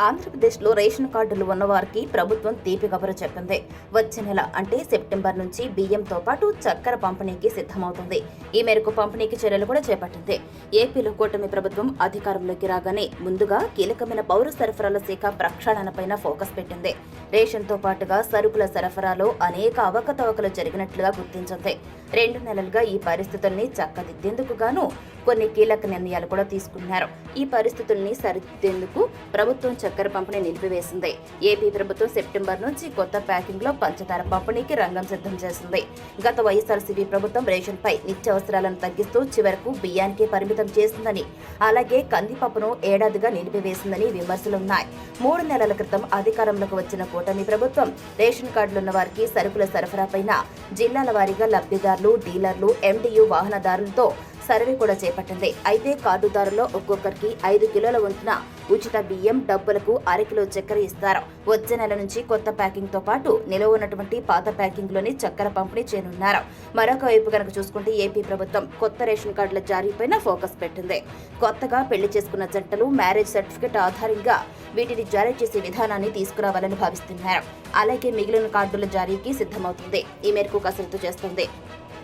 ఆంధ్రప్రదేశ్లో రేషన్ కార్డులు ఉన్నవారికి ప్రభుత్వం తీపి కబురు చెప్పింది. వచ్చే నెల అంటే సెప్టెంబర్ నుంచి బియ్యంతో పాటు చక్కెర పంపిణీకి సిద్ధమవుతుంది. ఈ మేరకు పంపిణీకి చర్యలు కూడా చేపట్టింది. ఏపీలో కూటమి ప్రభుత్వం అధికారంలోకి రాగానే ముందుగా కీలకమైన పౌర సరఫరాల శాఖ ప్రక్షాళనపైన ఫోకస్ పెట్టింది. రేషన్తో పాటుగా సరుకుల సరఫరాలో అనేక అవకతవకలు జరిగినట్లుగా గుర్తించింది. 2 నెలలుగా ఈ పరిస్థితుల్ని చక్కదిద్దేందుకు గాను కొన్ని కీలక నిర్ణయాలు కూడా తీసుకున్నారు. ఈ పరిస్థితుల్ని సరిదిద్దేందుకు ప్రభుత్వం చక్కెర పంపిణీ నిలిపివేసింది. ఏపీ ప్రభుత్వం సెప్టెంబర్ నుంచి కొత్త ప్యాకింగ్ లో పంచదార పంపిణీకి రంగం సిద్ధం చేసింది. గత వైఎస్ఆర్సీపీ ప్రభుత్వం రేషన్ పై నిత్యావసరాలను తగ్గిస్తూ చివరకు బియ్యానికే పరిమితం చేసిందని, అలాగే కందిపప్పును ఏడాదిగా నిలిపివేసిందని విమర్శలున్నాయి. 3 నెలల క్రితం అధికారంలోకి వచ్చిన కూటమి ప్రభుత్వం రేషన్ కార్డులున్న వారికి సరుకుల సరఫరాపైన జిల్లాల వారీగా లబ్ధిదారులు, డీలర్లు, ఎండియు వాహనదారులతో సర్వే కూడా చేపట్టింది. అయితే కార్డుదారుల్లో ఒక్కొక్కరికి 5 కిలోల వంతున ఉచిత బియ్యం, డబ్బులకు అరకిలో చక్కెర ఇస్తారు. వచ్చే నెల నుంచి కొత్త ప్యాకింగ్ తో పాటు నిలవ ఉన్నటువంటి పాత ప్యాకింగ్ లోని చక్కెర పంపిణీ చేయనున్నారు. మరొక వైపు కనుక చూసుకుంటే ఏపీ ప్రభుత్వం కొత్త రేషన్ కార్డుల జారీపైన ఫోకస్ పెట్టింది. కొత్తగా పెళ్లి చేసుకున్న జంటలు మ్యారేజ్ సర్టిఫికెట్ ఆధారంగా వీటిని జారీ చేసే విధానాన్ని తీసుకురావాలని భావిస్తున్నారు. అలాగే మిగిలిన కార్డుల జారీకి సిద్ధమవుతుంది. ఈ మేరకు కసరత్తు చేస్తుంది.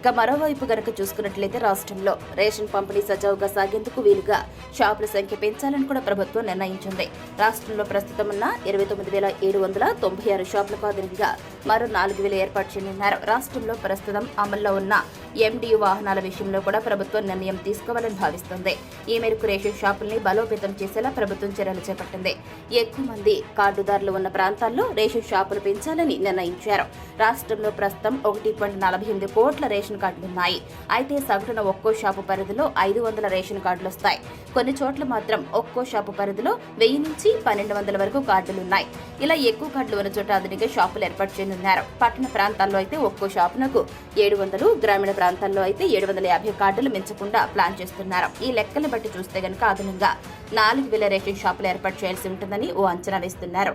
ఇక మరోవైపు గనక చూసుకున్నట్లయితే రాష్ట్రంలో రేషన్ పంపిణీ సజావుగా సాగేందుకు వీలుగా షాపుల సంఖ్య పెంచాలని కూడా ప్రభుత్వం నిర్ణయించింది. రాష్ట్రంలో ప్రస్తుతం ఉన్న 29,796 షాపులకు అదనంగా మరో 4,000 ఏర్పాటు చేయనున్నారు. రాష్ట్రంలో ప్రస్తుతం అమల్లో ఉన్న ఎండియు వాహనాల విషయంలో కూడా ప్రభుత్వం నిర్ణయం తీసుకోవాలని భావిస్తుంది. ఈ మేరకు రేషన్ షాపుల్ని బలోపేతం చేసేలా ప్రభుత్వం చర్యలు చేపట్టింది. ఎక్కువ మంది కార్డుదారులు ఉన్న ప్రాంతాల్లో రేషన్ షాపులు పెంచాలని నిర్ణయించారు. రాష్ట్రంలో ప్రస్తుతం 1.48 కోట్ల రేషన్ కార్డులున్నాయి. అయితే సగటున ఒక్కో షాపు పరిధిలో 500 రేషన్ కార్డులు వస్తాయి. కొన్ని చోట్ల మాత్రం ఒక్కో షాపు పరిధిలో 1000 నుంచి 1200 వరకు కార్డులున్నాయి. ఇలా ఎక్కువ కార్డులు ఉన్న చోట అదనంగా షాపులు ఏర్పాటు చేయనున్నారు. పట్టణ ప్రాంతాల్లో అయితే ఒక్కో షాపునకు 700, గ్రామీణ ప్రాంతాల్లో అయితే 750 కార్డులు మించకుండా ప్లాన్ చేస్తున్నారు. ఈ లెక్కలు బట్టి చూస్తే గనక అదనంగా 4,000 రేషన్ షాపులు ఏర్పాటు చేయాల్సి ఉంటుందని ఓ అంచనా వేస్తున్నారు.